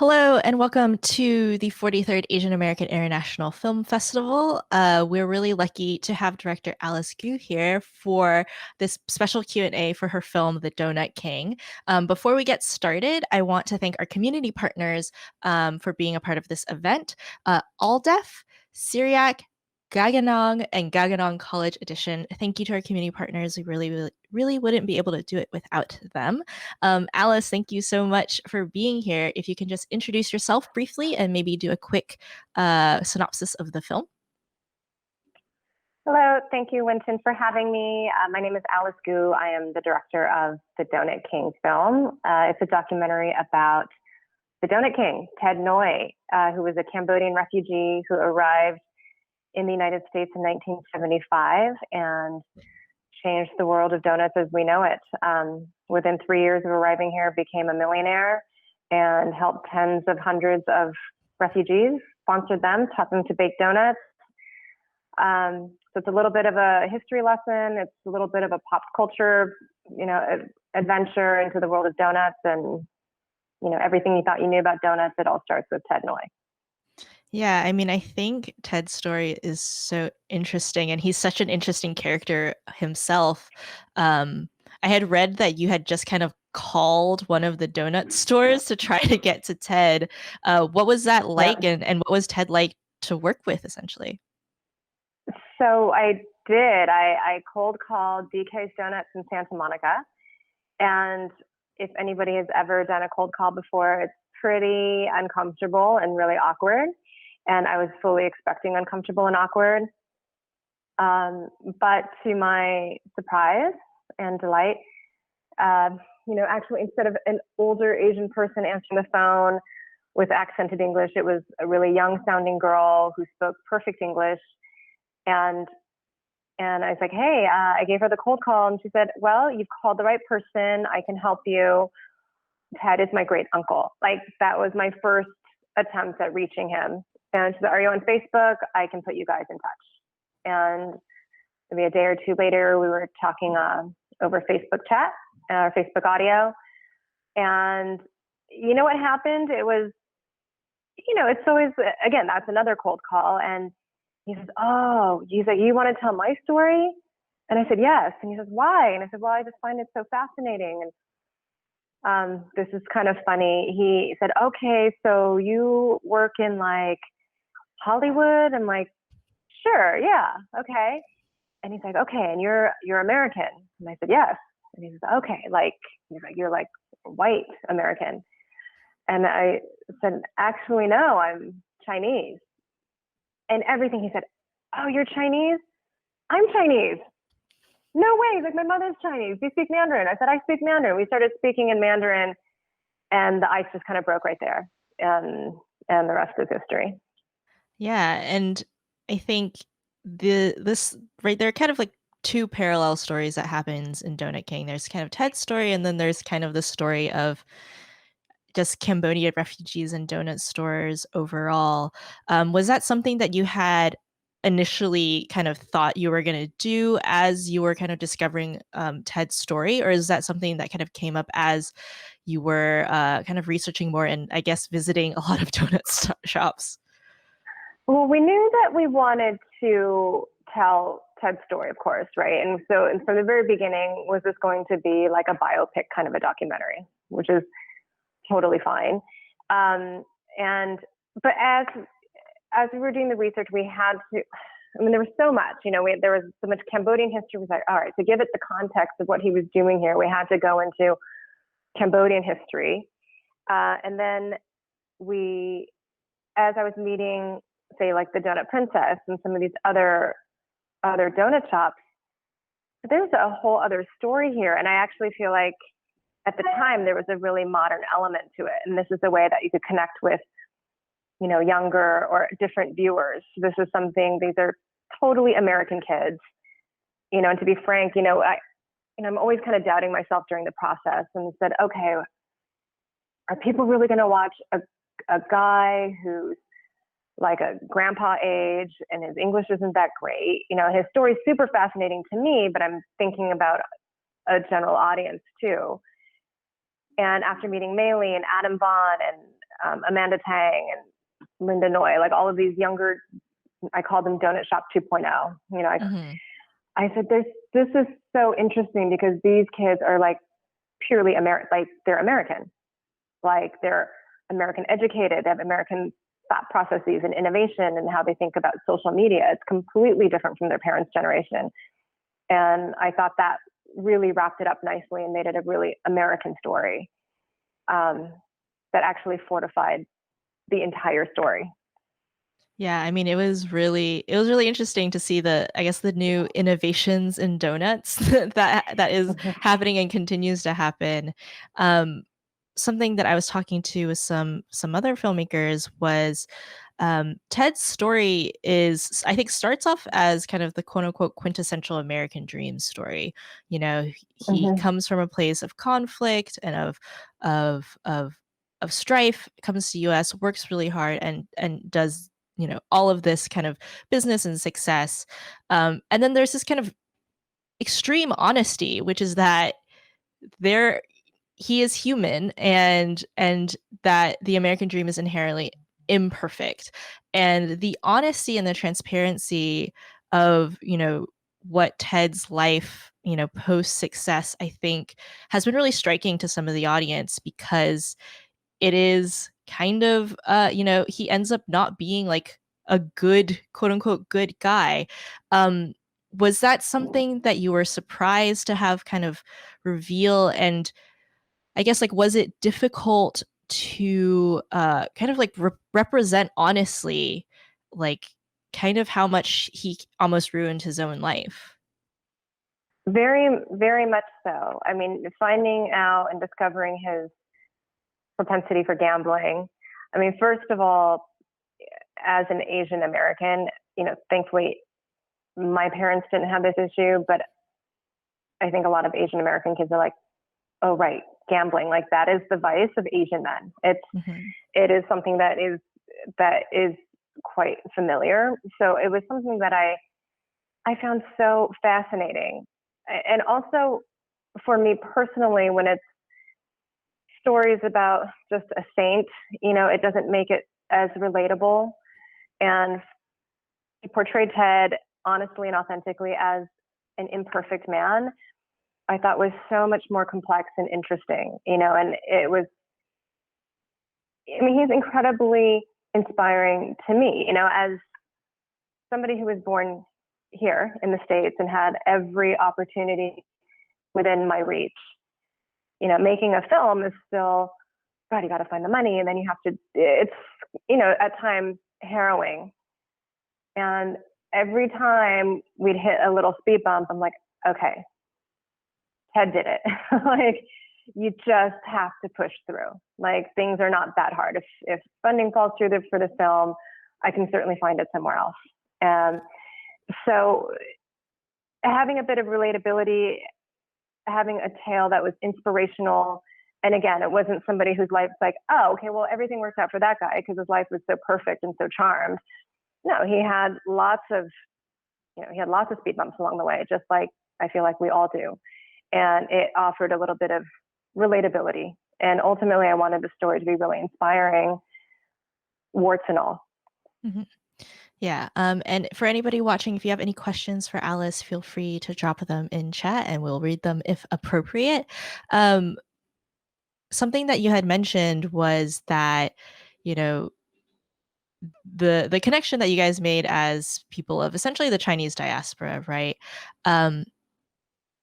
Hello and welcome to the 43rd Asian American International Film Festival. We're really lucky to have director Alice Gu here for this special Q&A for her film, The Donut King. Before we get started, I want to thank our community partners for being a part of this event. All-Deaf, Syriac, Gaganong, and Gaganong College Edition. Thank you to our community partners. We really wouldn't be able to do it without them. Alice, thank you so much for being here. If you can just introduce yourself briefly and maybe do a quick synopsis of the film. Hello, thank you, Winton, for having me. My name is Alice Gu. I am the director of the Donut King film. It's a documentary about the Donut King, Ted Ngoy, who was a Cambodian refugee who arrived in the United States in 1975 and changed the world of donuts as we know it. Within 3 years of arriving here, became a millionaire and helped tens of hundreds of refugees, sponsored them, taught them to bake donuts. So it's a little bit of a history lesson. It's a little bit of a pop culture, adventure into the world of donuts, and everything you thought you knew about donuts. It all starts with Ted Ngoy. Yeah, I mean, I think Ted's story is so interesting, and he's such an interesting character himself. I had read that you had just kind of called one of the donut stores to try to get to Ted. What was that like, Yeah. and what was Ted like to work with, essentially? So I did. I cold called DK's Donuts in Santa Monica. And if anybody has ever done a cold call before, it's pretty uncomfortable and really awkward. And I was fully expecting uncomfortable and awkward. But to my surprise and delight, actually, instead of an older Asian person answering the phone with accented English, it was a really young sounding girl who spoke perfect English. And I was like, hey, I gave her the cold call, and she said, well, you've called the right person. I can help you. Ted is my great uncle. Like, that was my first attempt at reaching him. And she said, are you on Facebook? I can put you guys in touch. And maybe a day or two later, we were talking over Facebook chat or Facebook audio. And you know what happened? It was, it's always, again, that's another cold call. And he says, he's like, you want to tell my story? And I said, yes. And he says, why? And I said, well, I just find it so fascinating. And this is kind of funny. He said, okay, so you work in like Hollywood? I'm like, sure, yeah, okay. And he's like, okay, and you're American? And I said, yes. And he says, okay, you're like white American. And I said, actually, no, I'm Chinese. And everything he said, oh, you're Chinese? I'm Chinese. No way. He's like, my mother's Chinese. Do you speak Mandarin? I said, I speak Mandarin. We started speaking in Mandarin, and the ice just kind of broke right there. And the rest is history. Yeah, and I think this right there are kind of like two parallel stories that happens in Donut King. There's kind of Ted's story, and then there's kind of the story of just Cambodian refugees and donut stores overall. Was that something that you had initially kind of thought you were going to do as you were kind of discovering Ted's story, or is that something that kind of came up as you were kind of researching more and I guess visiting a lot of donut shops? Well, we knew that we wanted to tell Ted's story, of course, right? And from the very beginning, was this going to be like a biopic kind of a documentary, which is totally fine. But as we were doing the research, we had to, there was so much, there was so much Cambodian history. We was like, all right, to give it the context of what he was doing here, we had to go into Cambodian history. And then as I was meeting, say, like the Donut Princess and some of these other donut shops, there's a whole other story here. And I actually feel like at the time there was a really modern element to it. And this is a way that you could connect with, younger or different viewers. This is something, these are totally American kids, and to be frank, I'm always kind of doubting myself during the process and said, okay, are people really going to watch a guy who's like a grandpa age and his English isn't that great? His story's super fascinating to me, but I'm thinking about a general audience too. And after meeting Maylee and Adam Vaughn and Amanda Tang and Linda Noy, like all of these younger, I call them Donut Shop 2.0. You know, Hmm. I said, this is so interesting because these kids are like purely American, like they're American, like they're American educated, they have American thought processes and innovation and how they think about social media. It's completely different from their parents' generation. And I thought that really wrapped it up nicely and made it a really American story, that actually fortified the entire story. Yeah, I mean, it was really interesting to see the, I guess, the new innovations in donuts that is happening and continues to happen. Um, Something that I was talking to with some other filmmakers was Ted's story is, I think, starts off as kind of the quote unquote quintessential American dream story. You know, he Mm-hmm. comes from a place of conflict and of of of strife, comes to US, works really hard and does, all of this kind of business and success. And then there's this kind of extreme honesty, which is that there he is human and that the American dream is inherently imperfect. And the honesty and the transparency of, what Ted's life, post success, I think has been really striking to some of the audience because it is kind of he ends up not being like a good, quote unquote, good guy. Was that something that you were surprised to have kind of reveal? And I guess, like, was it difficult to kind of like represent honestly, like, kind of how much he almost ruined his own life? Very, very much so. I mean, finding out and discovering his propensity for gambling. I mean, first of all, as an Asian American, thankfully my parents didn't have this issue, but I think a lot of Asian American kids are like, oh, right, gambling, like that is the vice of Asian men. Hmm. It is something that is quite familiar. So it was something that I found so fascinating. And also for me personally, when it's stories about just a saint, it doesn't make it as relatable. And he portrayed Ted honestly and authentically as an imperfect man, I thought was so much more complex and interesting, and it was, I mean, he's incredibly inspiring to me, as somebody who was born here in the States and had every opportunity within my reach. Making a film is still, God, you got to find the money and then you have to, it's, at times harrowing. And every time we'd hit a little speed bump, I'm like, okay, Ted did it. Like, you just have to push through. Like, things are not that hard. If funding falls through for the film, I can certainly find it somewhere else. And so having a bit of relatability, having a tale that was inspirational. And again, it wasn't somebody whose life's like, oh, okay, well, everything worked out for that guy because his life was so perfect and so charmed. No, he had lots of speed bumps along the way, just like I feel like we all do. And it offered a little bit of relatability. And ultimately, I wanted the story to be really inspiring, warts and all. Hmm. Yeah. And for anybody watching, if you have any questions for Alice, feel free to drop them in chat and we'll read them if appropriate. Um, Something that you had mentioned was that, you know, the connection that you guys made as people of essentially the Chinese diaspora, right? Um,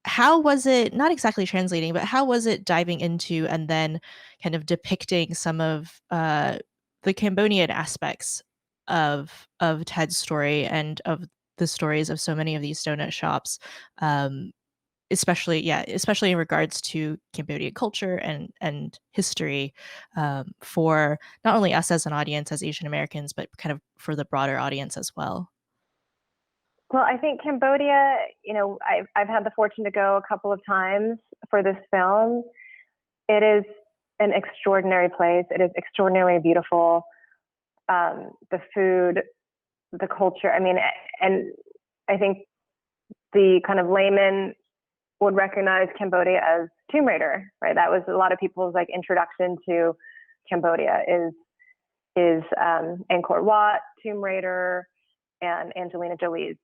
how was it, not exactly translating, but how was it diving into and then kind of depicting some of the Cambodian aspects of Ted's story and of the stories of so many of these donut shops, um, especially in regards to Cambodian culture and history, for not only us as an audience as Asian Americans, but kind of for the broader audience as well. Well, I think Cambodia, I've had the fortune to go a couple of times for this film. It is an extraordinary place. It is extraordinarily beautiful. The food, the culture. I mean, and I think the kind of layman would recognize Cambodia as Tomb Raider, right? That was a lot of people's like introduction to Cambodia is is Angkor Wat, Tomb Raider, and Angelina Jolie's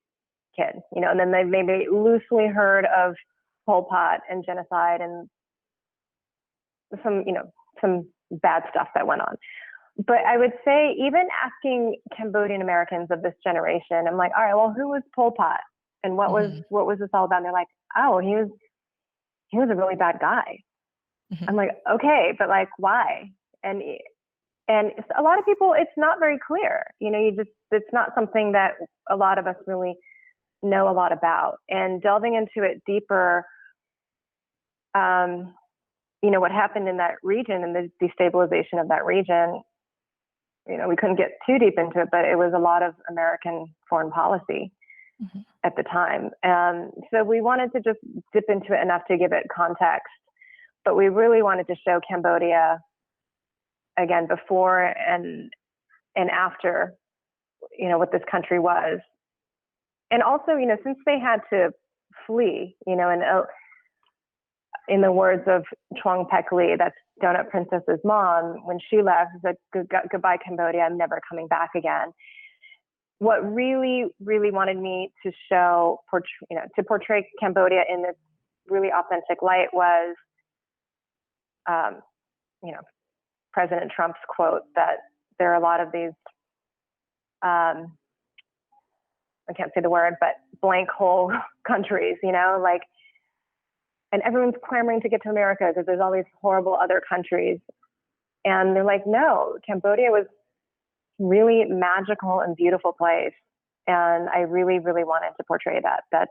kid. And then they've maybe loosely heard of Pol Pot and genocide and some bad stuff that went on. But I would say, even asking Cambodian Americans of this generation, I'm like, all right, well, who was Pol Pot, and what was this all about? And they're like, oh, he was a really bad guy. I'm like, okay, but like, why? And a lot of people, it's not very clear. It's not something that a lot of us really know a lot about. And delving into it deeper, what happened in that region and the destabilization of that region, we couldn't get too deep into it, but it was a lot of American foreign policy at the time. And so we wanted to just dip into it enough to give it context, but we really wanted to show Cambodia, again, before and after, what this country was. And also, since they had to flee, and in the words of Chuang Pek Lee, that's Donut Princess's mom, when she left, she said, goodbye, Cambodia, I'm never coming back again. What really, really wanted me to show, to portray Cambodia in this really authentic light was, President Trump's quote that there are a lot of these, I can't say the word, but blank hole countries, and everyone's clamoring to get to America because there's all these horrible other countries. And they're like, no, Cambodia was really magical and beautiful place. And I really, really wanted to portray that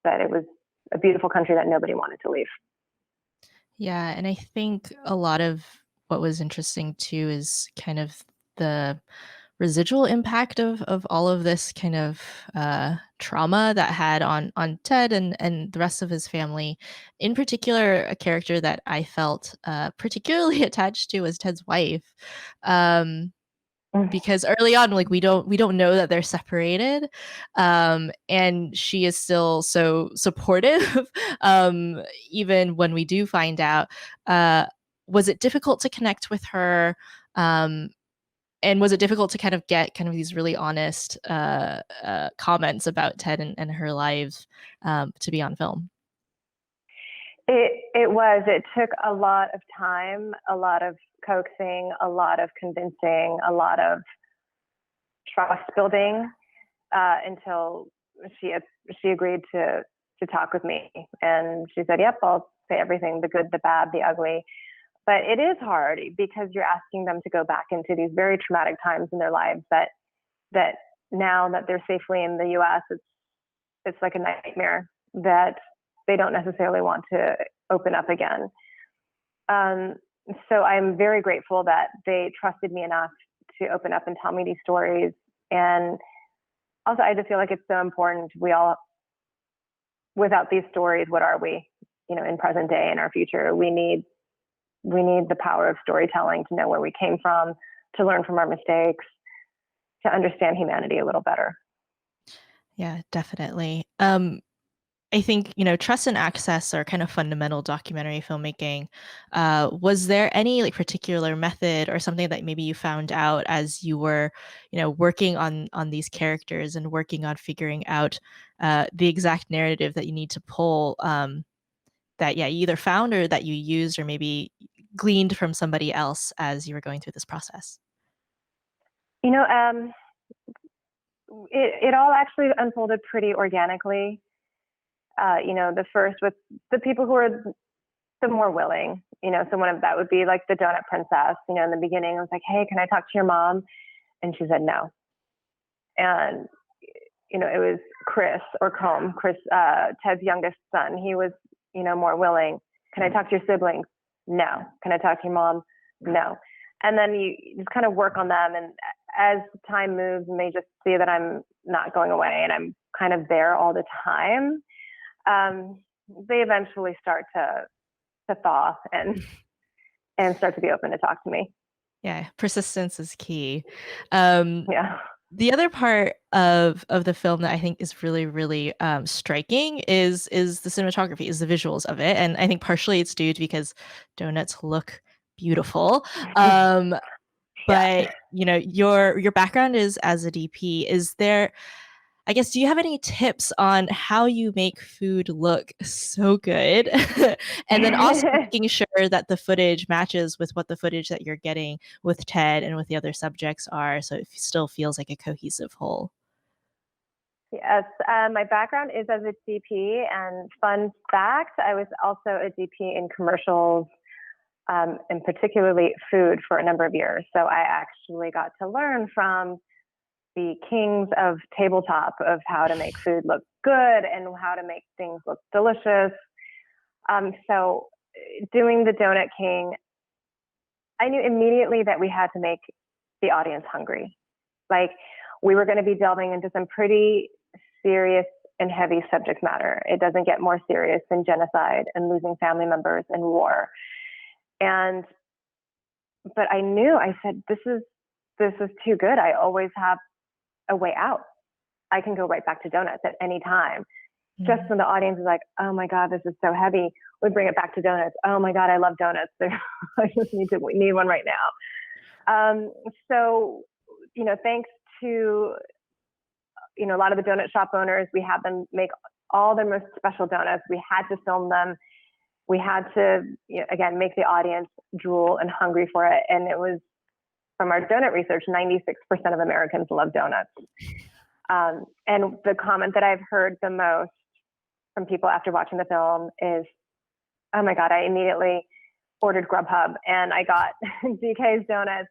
it was a beautiful country that nobody wanted to leave. Yeah, and I think a lot of what was interesting too is kind of the residual impact of all of this kind of trauma that had on Ted and the rest of his family. In particular, a character that I felt particularly attached to was Ted's wife. Because early on, like we don't know that they're separated, and she is still so supportive, even when we do find out. Was it difficult to connect with her? And was it difficult to kind of get kind of these really honest comments about Ted and her lives to be on film? It was. It took a lot of time, a lot of coaxing, a lot of convincing, a lot of trust building until she agreed to talk with me. And she said, yep, I'll say everything, the good, the bad, the ugly. But it is hard because you're asking them to go back into these very traumatic times in their lives that now that they're safely in the US, it's like a nightmare that they don't necessarily want to open up again. So I'm very grateful that they trusted me enough to open up and tell me these stories. And also, I just feel like it's so important. Without these stories, what are we, in present day, in our future? We need the power of storytelling to know where we came from, to learn from our mistakes, to understand humanity a little better. Yeah, definitely. I think, trust and access are kind of fundamental documentary filmmaking. Was there any like particular method or something that maybe you found out as you were, working on these characters and working on figuring out the exact narrative that you need to pull, that, you either found or that you used or maybe gleaned from somebody else as you were going through this process? It all actually unfolded pretty organically. The first with the people who are the more willing, so one of that would be like the Donut Princess. In the beginning, I was like, hey, can I talk to your mom? And she said no. And, it was Chris or Combe, Ted's youngest son. He was, more willing. Can I talk to your siblings? No. Can I talk to your mom? No. And then you just kind of work on them. And as time moves and they just see that I'm not going away and I'm kind of there all the time, they eventually start to thaw and start to be open to talk to me. Yeah, persistence is key. Yeah. The other part of the film that I think is really, really striking is the cinematography, is the visuals of it, and I think partially it's due to because donuts look beautiful. Yeah. but your background is as a DP. Is there, I guess, do you have any tips on how you make food look so good? And then also making sure that the footage matches with what the footage that you're getting with Ted and with the other subjects are, so it still feels like a cohesive whole. Yes, my background is as a DP, and fun fact, I was also a DP in commercials, and particularly food for a number of years. So I actually got to learn from the kings of tabletop of how to make food look good and how to make things look delicious. So doing the Donut King, I knew immediately that we had to make the audience hungry. Like, we were going to be delving into some pretty serious and heavy subject matter. It doesn't get more serious than genocide and losing family members and war. But I knew, I said, this is too good. I always have a way out. I can go right back to donuts at any time. Just when the audience is like, oh my God, this is so heavy, we bring it back to donuts. Oh my God, I love donuts. I just need one right now. So, thanks to, a lot of the donut shop owners, we had them make all their most special donuts. We had to film them. We had to, again, make the audience drool and hungry for it. And it was, from our donut research, 96% of Americans love donuts. And the comment that I've heard the most from people after watching the film is, oh my God, I immediately ordered Grubhub and I got DK's donuts.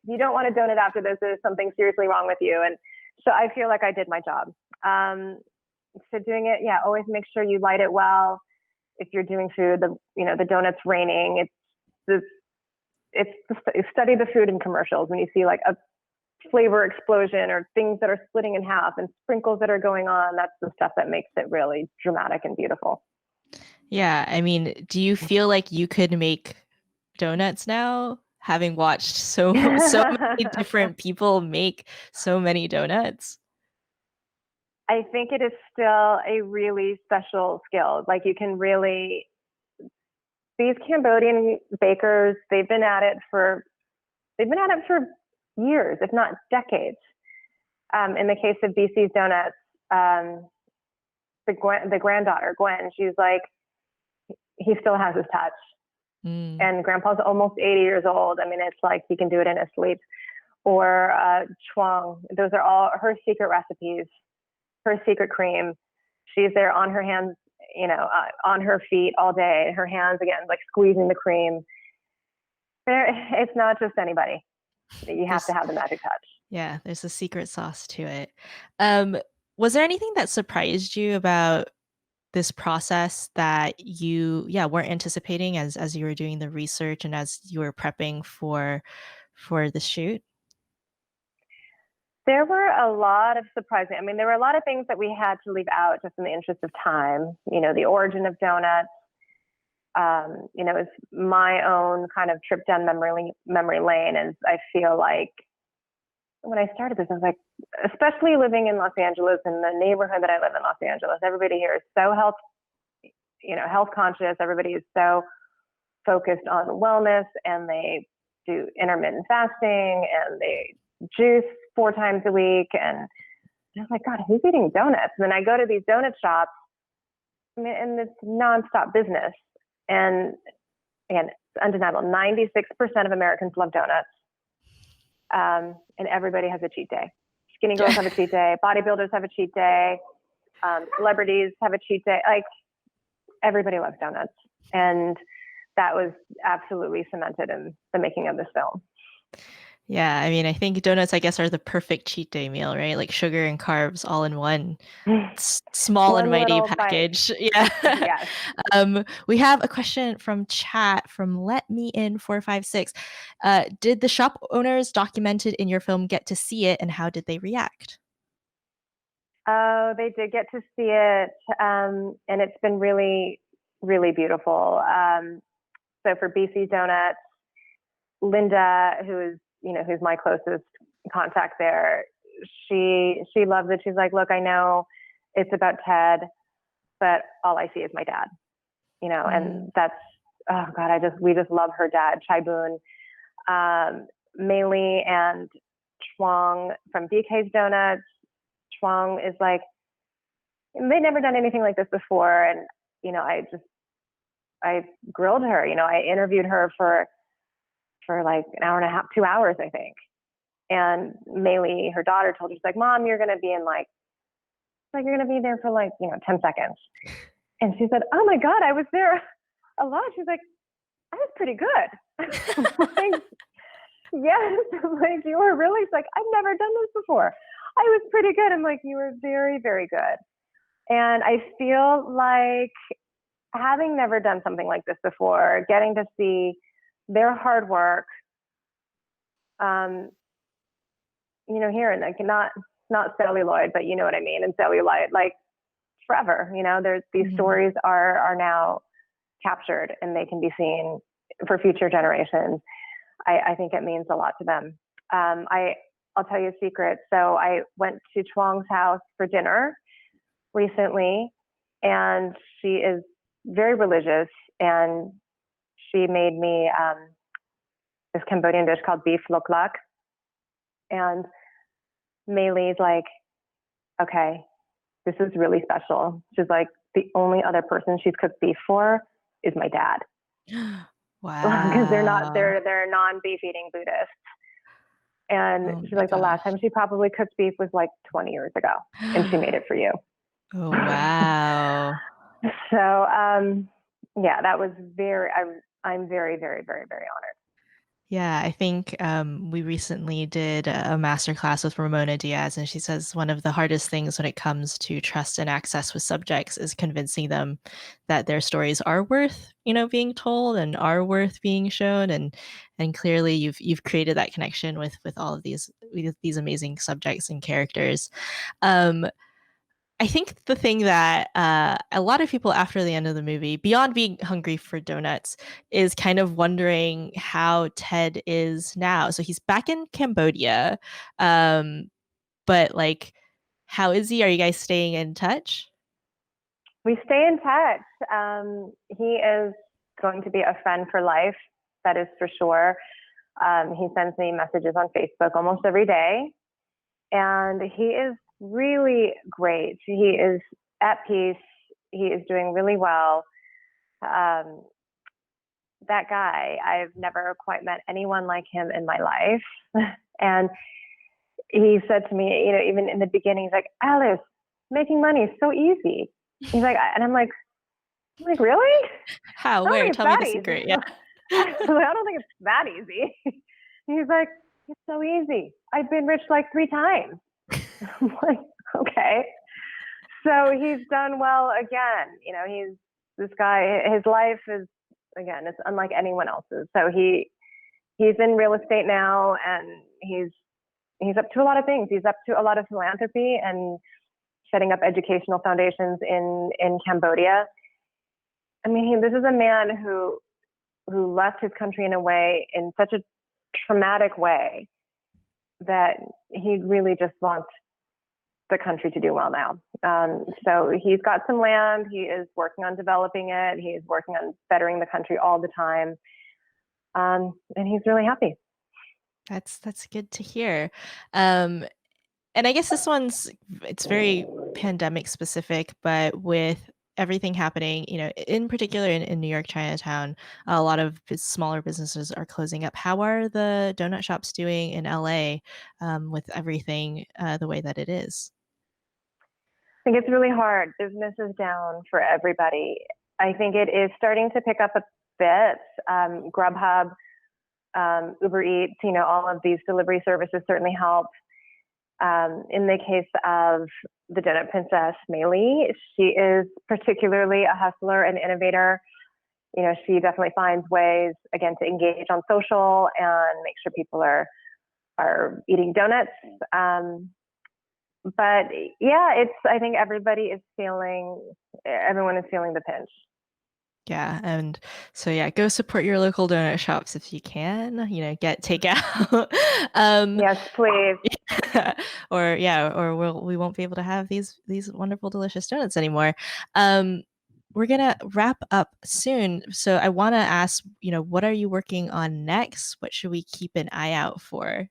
If you don't want a donut after this, there's something seriously wrong with you. And so I feel like I did my job. So doing it, yeah, always make sure you light it well. If you're doing food, the donut's raining. Study the food in commercials when you see like a flavor explosion or things that are splitting in half and sprinkles that are going on. That's the stuff that makes it really dramatic and beautiful. Yeah, I mean, do you feel like you could make donuts now, having watched so many different people make so many donuts? I think it is still a really special skill. Like, you can really, these Cambodian bakers, they've been at it for years, if not decades. In the case of BC's Donuts, the granddaughter, Gwen, she's like, he still has his touch. And Grandpa's almost 80 years old. I mean, it's like he can do it in his sleep. Or Chuang, those are all her secret recipes, her secret cream. She's there on her hands, on her feet all day. Her hands, again, like squeezing the cream. It's not just anybody. You have to have the magic touch. Yeah, there's a secret sauce to it. Was there anything that surprised you about this process that you weren't anticipating as you were doing the research and as you were prepping for the shoot? There were a lot of surprising. I mean, there were a lot of things that we had to leave out just in the interest of time. The origin of donuts. It's my own kind of trip down memory lane, and I feel like when I started this, I was like, especially living in Los Angeles, in the neighborhood that I live in, Los Angeles, everybody here is so health conscious. Everybody is so focused on wellness, and they do intermittent fasting, and they juice 4 times a week. And I was like, God, who's eating donuts? And then I go to these donut shops, and it's nonstop business. And again, it's undeniable. 96% of Americans love donuts. And everybody has a cheat day. Skinny girls have a cheat day. Bodybuilders have a cheat day. Celebrities have a cheat day. Like, everybody loves donuts. And that was absolutely cemented in the making of this film. Yeah, I mean, I think donuts, I guess, are the perfect cheat day meal, right? Like sugar and carbs all in one small and mighty package. Yeah. Yes. We have a question from chat from Let Me In 456. Did the shop owners documented in your film get to see it, and how did they react? Oh, they did get to see it, and it's been really, really beautiful. So for BC Donuts, Linda, who's my closest contact there, she loves it. She's like, look, I know it's about Ted, but all I see is my dad, and that's, oh God, we just love her dad, Chai Boon. Mei and Chuang from DK's Donuts. Chuang is like, they'd never done anything like this before. And, I grilled her, I interviewed her for like an hour and a half, 2 hours, I think. And Mei, her daughter, told her, she's like, Mom, you're going to be in you're going to be there for 10 seconds. And she said, oh my God, I was there a lot. She's like, I was pretty good. Like, yes, like you were really, she's like, I've never done this before. I was pretty good. I'm like, you were very, very good. And I feel like having never done something like this before, getting to see their hard work, here and like not celluloid, but you know what I mean, and cellulite, like forever. There's these stories are now captured and they can be seen for future generations. I think it means a lot to them. I'll tell you a secret. So I went to Chuang's house for dinner recently, and she is very religious, and she made me this Cambodian dish called beef lok lak. And Maylee's like, okay, this is really special. She's like, the only other person she's cooked beef for is my dad. Wow. Because they're non-beef eating Buddhists. And she's like, the last time she probably cooked beef was like 20 years ago, and she made it for you. Oh, wow. So, yeah, that was I'm very, very, very, very honored. Yeah, I think we recently did a masterclass with Ramona Diaz, and she says one of the hardest things when it comes to trust and access with subjects is convincing them that their stories are worth, being told and are worth being shown. And clearly, you've created that connection with all of these amazing subjects and characters. I think the thing that a lot of people after the end of the movie, beyond being hungry for donuts, is kind of wondering how Ted is now. So he's back in Cambodia, but like, how is he? Are you guys staying in touch? We stay in touch. He is going to be a friend for life. That is for sure. He sends me messages on Facebook almost every day, and he is really great. He is at peace. He is doing really well. That guy, I've never quite met anyone like him in my life. And he said to me, even in the beginning, he's like, Alice, making money is so easy. He's like, and I'm like, really? How? Where? Tell me the secret. Yeah. I don't think it's that easy. He's like, it's so easy. I've been rich like 3 times. I'm like, okay. So he's done well again. He's this guy, his life is, again, it's unlike anyone else's. So he's in real estate now, and he's up to a lot of things. He's up to a lot of philanthropy and setting up educational foundations in Cambodia. I mean, this is a man who left his country in such a traumatic way that he really just wants the country to do well now. So he's got some land. He is working on developing it. He is working on bettering the country all the time. And he's really happy. That's good to hear. And I guess it's very pandemic specific, but with everything happening, in particular in New York Chinatown, a lot of smaller businesses are closing up. How are the donut shops doing in LA with everything the way that it is? I think it's really hard. Business is down for everybody. I think it is starting to pick up a bit. Grubhub, Uber Eats, all of these delivery services certainly help. In the case of the Donut Princess, Mei, she is particularly a hustler and innovator. She definitely finds ways, again, to engage on social and make sure people are eating donuts. But yeah, I think everyone is feeling the pinch. Yeah, and so go support your local donut shops if you can. Get takeout. Yes, please. Or we won't be able to have these wonderful, delicious donuts anymore. we're gonna wrap up soon. So I want to ask, what are you working on next? What should we keep an eye out for?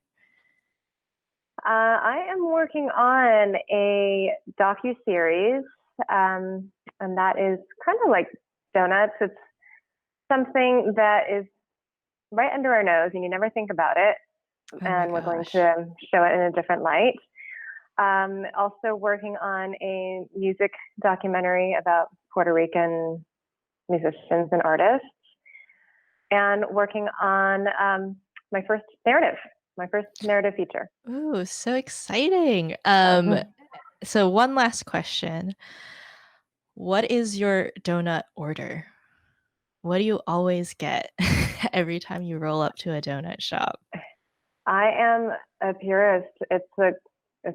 I am working on a docu-series, and that is kind of like donuts. It's something that is right under our nose, and you never think about it. Oh my And we're going gosh. to show it in a different light. Also working on a music documentary about Puerto Rican musicians and artists, and working on my first narrative feature. Ooh, so exciting. Mhm. So one last question. What is your donut order? What do you always get every time you roll up to a donut shop? I am a purist. It's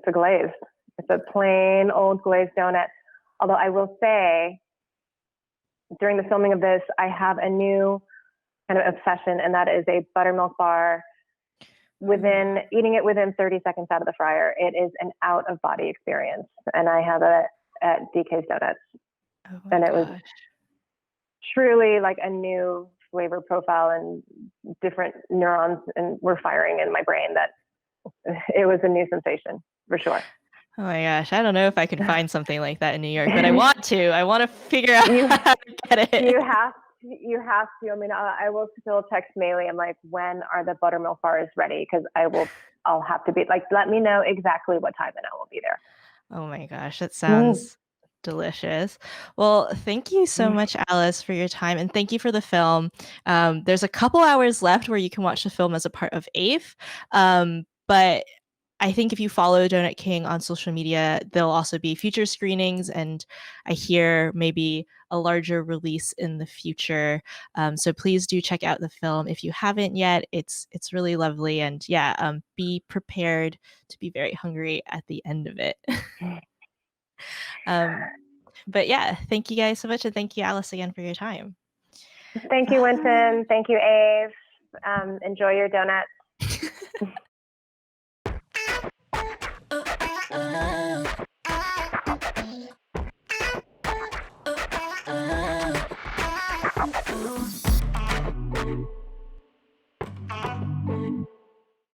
a glazed. It's a plain old glazed donut. Although I will say, during the filming of this, I have a new kind of obsession, and that is a buttermilk bar. Eating it within 30 seconds out of the fryer, it is an out of body experience. And I have it at DK's Donuts, Oh my and it was gosh. truly like a new flavor profile, and different neurons and were firing in my brain. That it was a new sensation for sure. Oh my gosh. I don't know if I can find something like that in New York, but I want to. I want to figure out you how to get you it. have you have to. I mean, I will still text Maylee. I'm like, when are the buttermilk bars ready? Because I'll have to be like, let me know exactly what time, and I will be there. Oh my gosh, that Mm. sounds delicious. Well, thank you so much, Alice, for your time, and thank you for the film. There's a couple hours left where you can watch the film as a part of AIFE, but I think if you follow Donut King on social media, there'll also be future screenings, and I hear maybe a larger release in the future. So please do check out the film if you haven't yet. It's really lovely, and yeah, be prepared to be very hungry at the end of it. um, but yeah, thank you guys so much, and thank you, Alice, again for your time. Thank you, Bye. Winton. Thank you, Ave. Enjoy your donuts.